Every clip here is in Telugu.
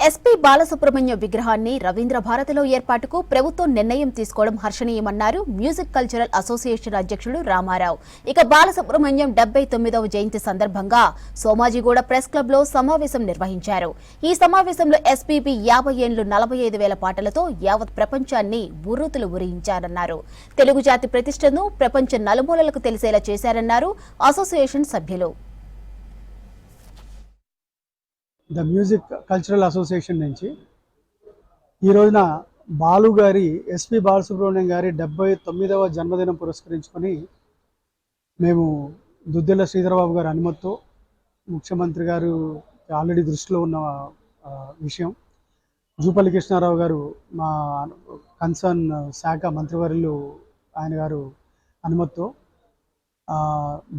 ఎస్పీ బాలసుబ్రహ్మణ్యం విగ్రహాన్ని రవీంద్ర భారతిలో ఏర్పాటుకు ప్రభుత్వం నిర్ణయం తీసుకోవడం హర్షణీయమన్నారు మ్యూజిక్ కల్చరల్ అసోసియేషన్ అధ్యక్షుడు రామారావు. ఇక బాలసుబ్రహ్మణ్యం 79వ జయంతి సందర్భంగా సోమాజిగూడ ప్రెస్ క్లబ్ లో సమావేశం నిర్వహించారు. ఈ సమావేశంలో ఎస్పీబీ 50 ఏళ్లు 45,000 పాటలతో యావత్ ప్రపంచాన్ని ఉర్రూతులు ఊరించారన్నారు. తెలుగు జాతి ప్రతిష్టను ప్రపంచ నలుమూలలకు తెలిసేలా చేశారన్నారు అసోసియేషన్ సభ్యులు. ద మ్యూజిక్ కల్చరల్ అసోసియేషన్ నుంచి ఈ రోజున బాలు గారి ఎస్పి బాలసుబ్రహ్మణ్యం గారి 79వ జన్మదినం పురస్కరించుకొని మేము దుద్దిల్ల శ్రీధరబాబు గారి అనుమతితో ముఖ్యమంత్రి గారు ఆల్రెడీ దృష్టిలో ఉన్న విషయం, జూపల్లి కృష్ణారావు గారు మా కన్సర్న్ శాఖ మంత్రివర్యులు ఆయన గారు అనుమతితో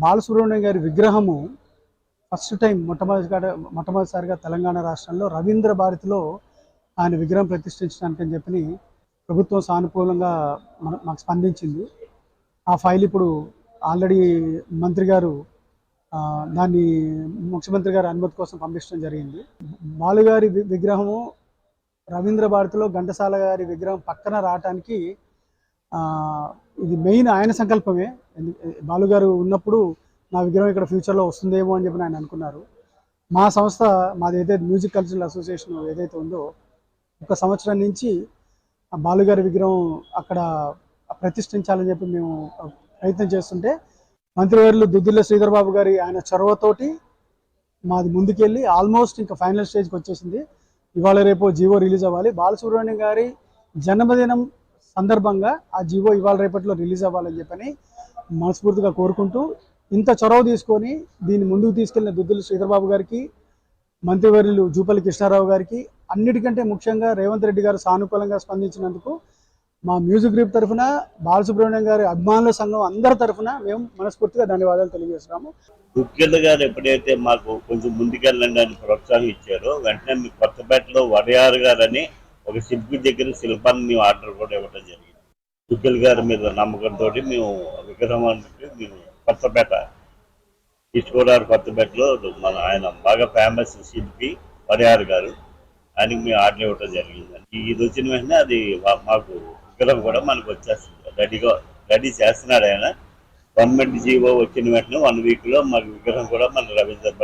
బాలసుబ్రహ్మణ్యం గారి విగ్రహము ఫస్ట్ టైం మొట్టమొదటిసారిగా తెలంగాణ రాష్ట్రంలో రవీంద్ర భారతిలో ఆయన విగ్రహం ప్రతిష్ఠించడానికి అని చెప్పి ప్రభుత్వం సానుకూలంగా మాకు స్పందించింది. ఆ ఫైల్ ఇప్పుడు ఆల్రెడీ మంత్రి గారు దాన్ని ముఖ్యమంత్రి గారి అనుమతి కోసం పంపించడం జరిగింది. బాలుగారి విగ్రహము రవీంద్ర భారతిలో ఘంటసాల గారి విగ్రహం పక్కన రావటానికి ఇది మెయిన్ ఆయన సంకల్పమే. బాలుగారు ఉన్నప్పుడు నా విగ్రహం ఇక్కడ ఫ్యూచర్లో వస్తుందేమో అని చెప్పి ఆయన అనుకున్నారు. మా సంస్థ మాదైతే మ్యూజిక్ కల్చరల్ అసోసియేషన్ ఏదైతే ఉందో 1 సంవత్సరం నుంచి బాలుగారి విగ్రహం అక్కడ ప్రతిష్ఠించాలని చెప్పి మేము ప్రయత్నం చేస్తుంటే మంత్రివర్యులు దుద్దిల్ల శ్రీధరబాబు గారి ఆయన చొరవతోటి మాది ముందుకెళ్ళి ఆల్మోస్ట్ ఇంకా ఫైనల్ స్టేజ్కి వచ్చేసింది. ఇవాళ రేపు జీవో రిలీజ్ అవ్వాలి. బాలసుబ్రహ్మణ్యం గారి జన్మదినం సందర్భంగా ఆ జీవో ఇవాళ రేపట్లో రిలీజ్ అవ్వాలని చెప్పని మనస్ఫూర్తిగా కోరుకుంటూ, ఇంత చొరవ తీసుకొని దీన్ని ముందుకు తీసుకెళ్లిన దుద్దిల్ల శ్రీధరబాబు గారికి, మంత్రివర్యులు జూపల్లి కృష్ణారావు గారికి, అన్నిటికంటే ముఖ్యంగా రేవంత్ రెడ్డి గారు సానుకూలంగా స్పందించినందుకు మా మ్యూజిక్ గ్రూప్ తరఫున, బాలసుబ్రహ్మణ్యం గారి అభిమానుల సంఘం అందరి తరఫున మేము మనస్ఫూర్తిగా ధన్యవాదాలు తెలియజేస్తున్నాము. ముఖ్యంగా గారు ఎప్పుడైతే మాకు కొంచెం ముందుకెళ్ళండి అని ప్రోత్సాహం ఇచ్చారో వెంటనే మీ కొత్తపేటలో వడయారు గారని ఒక శిల్పి దగ్గర శిల్పాన్ని మేము ఆర్డర్ కూడా ఇవ్వడం జరిగింది. దుగ్గల్ గారి మీద నమ్మకంతో మేము విగ్రహం అంటే మేము కొత్తపేట, ఈస్ట్ గోదావరి కొత్తపేటలో మన ఆయన బాగా ఫేమస్ శిల్పి వడయారు గారు, ఆయనకి మేము ఆర్డర్ ఇవ్వడం జరిగింది. ఇది వచ్చిన వెంటనే అది మాకు విగ్రహం కూడా మనకు వచ్చేస్తుంది, రెడీ చేస్తున్నాడు ఆయన. గవర్నమెంట్ జీవో వచ్చిన వెంటనే 1 వీక్లో మాకు విగ్రహం కూడా మన రవీంద్ర